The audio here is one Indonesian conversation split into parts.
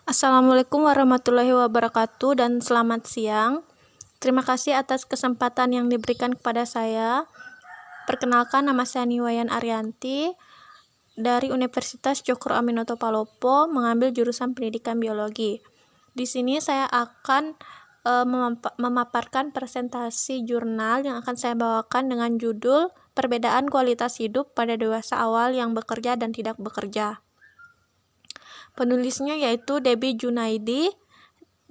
Assalamualaikum warahmatullahi wabarakatuh dan selamat siang. Terima kasih atas kesempatan yang diberikan kepada saya. Perkenalkan, nama saya Niwayan Arianti dari Universitas Cokro Aminoto Palopo, mengambil jurusan Pendidikan Biologi. Di sini saya akan memaparkan presentasi jurnal yang akan saya bawakan dengan judul Perbedaan Kualitas Hidup pada Dewasa Awal yang Bekerja dan Tidak Bekerja. Penulisnya yaitu Debbie Junaidi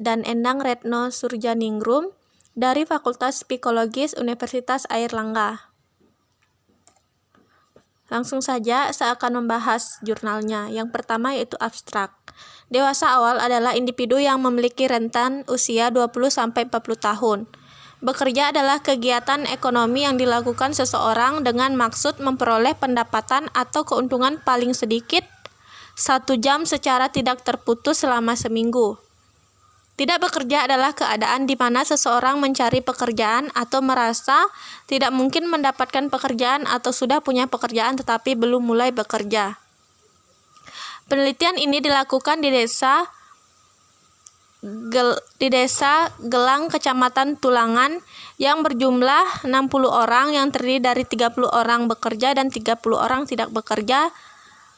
dan Endang Retno Surjaningrum dari Fakultas Psikologis Universitas Airlangga. Langsung saja saya akan membahas jurnalnya. Yang pertama yaitu abstrak. Dewasa awal adalah individu yang memiliki rentan usia 20-40 tahun. Bekerja adalah kegiatan ekonomi yang dilakukan seseorang dengan maksud memperoleh pendapatan atau keuntungan paling sedikit 1 jam secara tidak terputus selama seminggu. Tidak bekerja adalah keadaan di mana seseorang mencari pekerjaan atau merasa tidak mungkin mendapatkan pekerjaan atau sudah punya pekerjaan tetapi belum mulai bekerja. Penelitian ini dilakukan di desa Gelang, Kecamatan Tulangan, yang berjumlah 60 orang yang terdiri dari 30 orang bekerja dan 30 orang tidak bekerja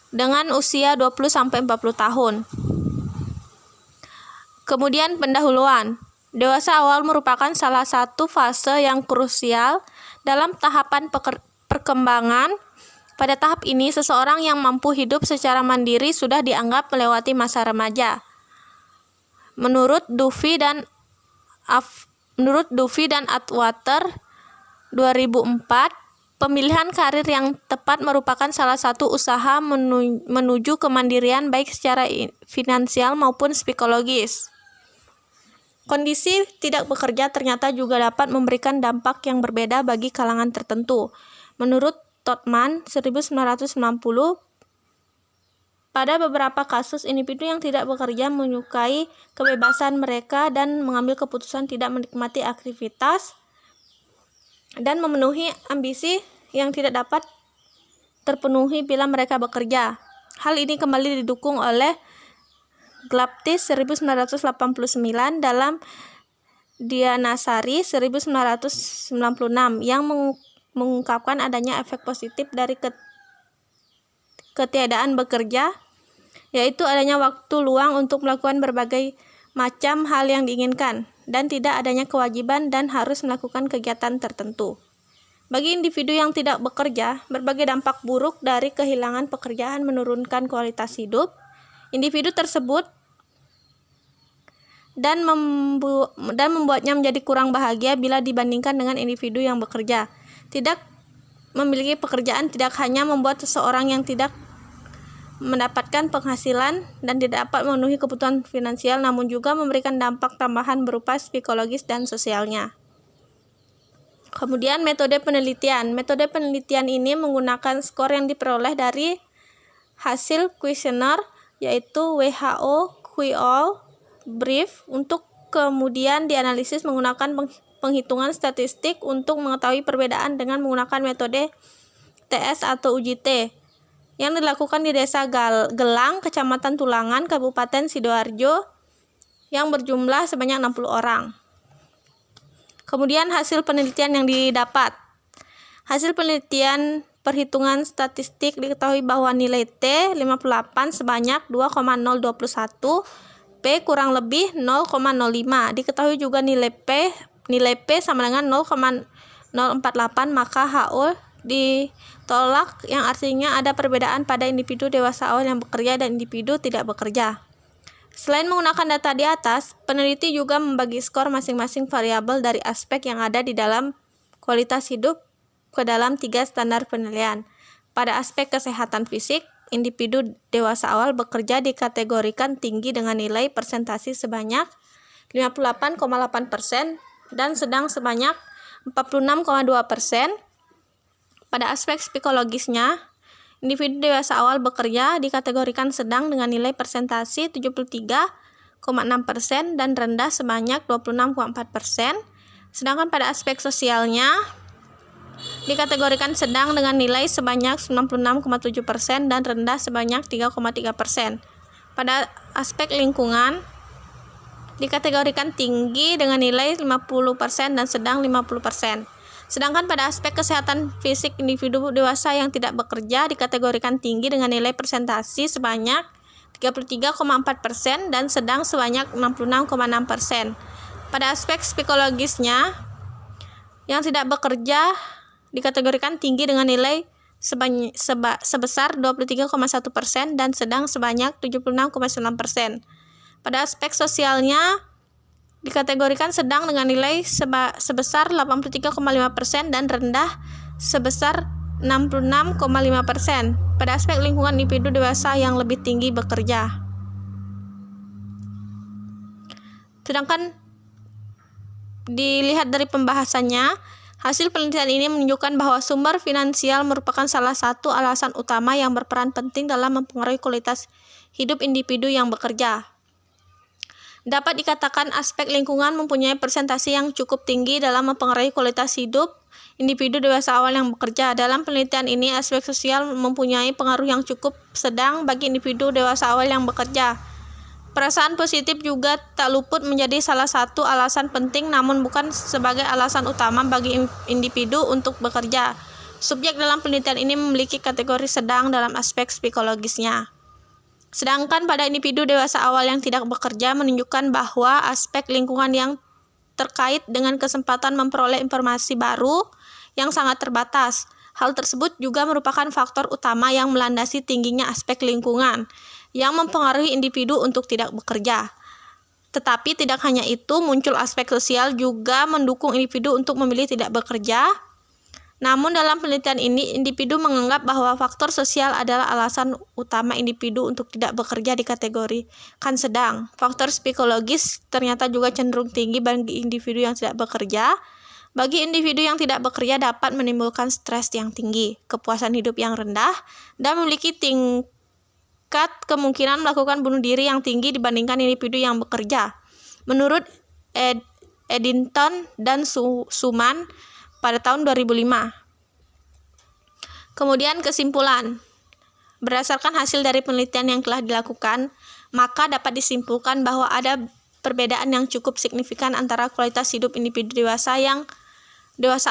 dengan usia 20-40 tahun. Kemudian pendahuluan. Dewasa awal merupakan salah satu fase yang krusial dalam tahapan perkembangan. Pada tahap ini, seseorang yang mampu hidup secara mandiri sudah dianggap melewati masa remaja. Menurut Duffy dan Atwater 2004, pemilihan karir yang tepat merupakan salah satu usaha menuju kemandirian baik secara finansial maupun psikologis. Kondisi tidak bekerja ternyata juga dapat memberikan dampak yang berbeda bagi kalangan tertentu. Menurut Todman 1990, pada beberapa kasus individu yang tidak bekerja menyukai kebebasan mereka dan mengambil keputusan tidak menikmati aktivitas dan memenuhi ambisi yang tidak dapat terpenuhi bila mereka bekerja. Hal ini kembali didukung oleh Glaptis 1989 dalam Dianasari 1996 yang mengungkapkan adanya efek positif dari ketiadaan bekerja, yaitu adanya waktu luang untuk melakukan berbagai macam hal yang diinginkan dan tidak adanya kewajiban dan harus melakukan kegiatan tertentu. Bagi individu yang tidak bekerja, berbagai dampak buruk dari kehilangan pekerjaan menurunkan kualitas hidup individu tersebut dan membuatnya menjadi kurang bahagia bila dibandingkan dengan individu yang bekerja. Tidak memiliki pekerjaan tidak hanya membuat seseorang yang tidak mendapatkan penghasilan dan tidak dapat memenuhi kebutuhan finansial, namun juga memberikan dampak tambahan berupa psikologis dan sosialnya. Kemudian metode penelitian. Metode penelitian ini menggunakan skor yang diperoleh dari hasil kuesioner, yaitu WHO QOL Brief, untuk kemudian dianalisis menggunakan penghitungan statistik untuk mengetahui perbedaan dengan menggunakan metode TS atau uji T yang dilakukan di desa Gelang, Kecamatan Tulangan, Kabupaten Sidoarjo, yang berjumlah sebanyak 60 orang. Kemudian hasil penelitian yang didapat. Hasil penelitian perhitungan statistik diketahui bahwa nilai T 58 sebanyak 2,021, P kurang lebih 0,05. Diketahui juga nilai P sama dengan 0,048, maka HO ditolak, yang artinya ada perbedaan pada individu dewasa awal yang bekerja dan individu tidak bekerja. Selain menggunakan data di atas, peneliti juga membagi skor masing-masing variabel dari aspek yang ada di dalam kualitas hidup ke dalam 3 standar penilaian. Pada aspek kesehatan fisik, individu dewasa awal bekerja dikategorikan tinggi dengan nilai persentase sebanyak 58,8% dan sedang sebanyak 46,2%. Pada aspek psikologisnya, individu dewasa awal bekerja dikategorikan sedang dengan nilai persentase 73,6% dan rendah sebanyak 26,4%. Sedangkan pada aspek sosialnya dikategorikan sedang dengan nilai sebanyak 96,7% dan rendah sebanyak 3,3%. Pada aspek lingkungan dikategorikan tinggi dengan nilai 50% dan sedang 50%. Sedangkan pada aspek kesehatan fisik individu dewasa yang tidak bekerja dikategorikan tinggi dengan nilai presentasi sebanyak 33,4% dan sedang sebanyak 66,6%. Pada aspek psikologisnya, yang tidak bekerja dikategorikan tinggi dengan nilai sebesar 23,1% dan sedang sebanyak 76,9%. Pada aspek sosialnya dikategorikan sedang dengan nilai sebesar 83,5% dan rendah sebesar 66,5%. Pada aspek lingkungan individu dewasa yang lebih tinggi bekerja. Sedangkan dilihat dari pembahasannya, hasil penelitian ini menunjukkan bahwa sumber finansial merupakan salah satu alasan utama yang berperan penting dalam mempengaruhi kualitas hidup individu yang bekerja. Dapat dikatakan aspek lingkungan mempunyai persentase yang cukup tinggi dalam mempengaruhi kualitas hidup individu dewasa awal yang bekerja. Dalam penelitian ini, aspek sosial mempunyai pengaruh yang cukup sedang bagi individu dewasa awal yang bekerja. Perasaan positif juga tak luput menjadi salah satu alasan penting, namun bukan sebagai alasan utama bagi individu untuk bekerja. Subjek dalam penelitian ini memiliki kategori sedang dalam aspek psikologisnya. Sedangkan pada individu dewasa awal yang tidak bekerja menunjukkan bahwa aspek lingkungan yang terkait dengan kesempatan memperoleh informasi baru yang sangat terbatas. Hal tersebut juga merupakan faktor utama yang melandasi tingginya aspek lingkungan yang mempengaruhi individu untuk tidak bekerja. Tetapi tidak hanya itu, muncul aspek sosial juga mendukung individu untuk memilih tidak bekerja. Namun dalam penelitian ini, individu menganggap bahwa faktor sosial adalah alasan utama individu untuk tidak bekerja dikategorikan sedang. Faktor psikologis ternyata juga cenderung tinggi bagi individu yang tidak bekerja. Bagi individu yang tidak bekerja dapat menimbulkan stres yang tinggi, kepuasan hidup yang rendah, dan memiliki tingkat kemungkinan melakukan bunuh diri yang tinggi dibandingkan individu yang bekerja. Menurut Eddington dan Suman pada tahun 2005. Kemudian kesimpulan. Berdasarkan hasil dari penelitian yang telah dilakukan, maka dapat disimpulkan bahwa ada perbedaan yang cukup signifikan antara kualitas hidup individu dewasa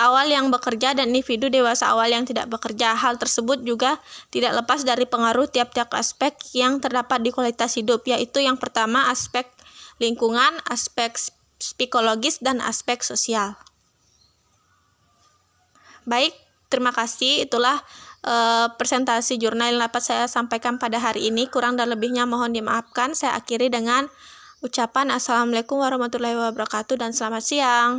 awal yang bekerja dan individu dewasa awal yang tidak bekerja. Hal tersebut juga tidak lepas dari pengaruh tiap-tiap aspek yang terdapat di kualitas hidup, yaitu yang pertama aspek lingkungan, aspek psikologis, dan aspek sosial. Baik, terima kasih. Itulah presentasi jurnal yang dapat saya sampaikan pada hari ini. Kurang dan lebihnya mohon dimaafkan. Saya akhiri dengan ucapan Assalamualaikum warahmatullahi wabarakatuh dan selamat siang.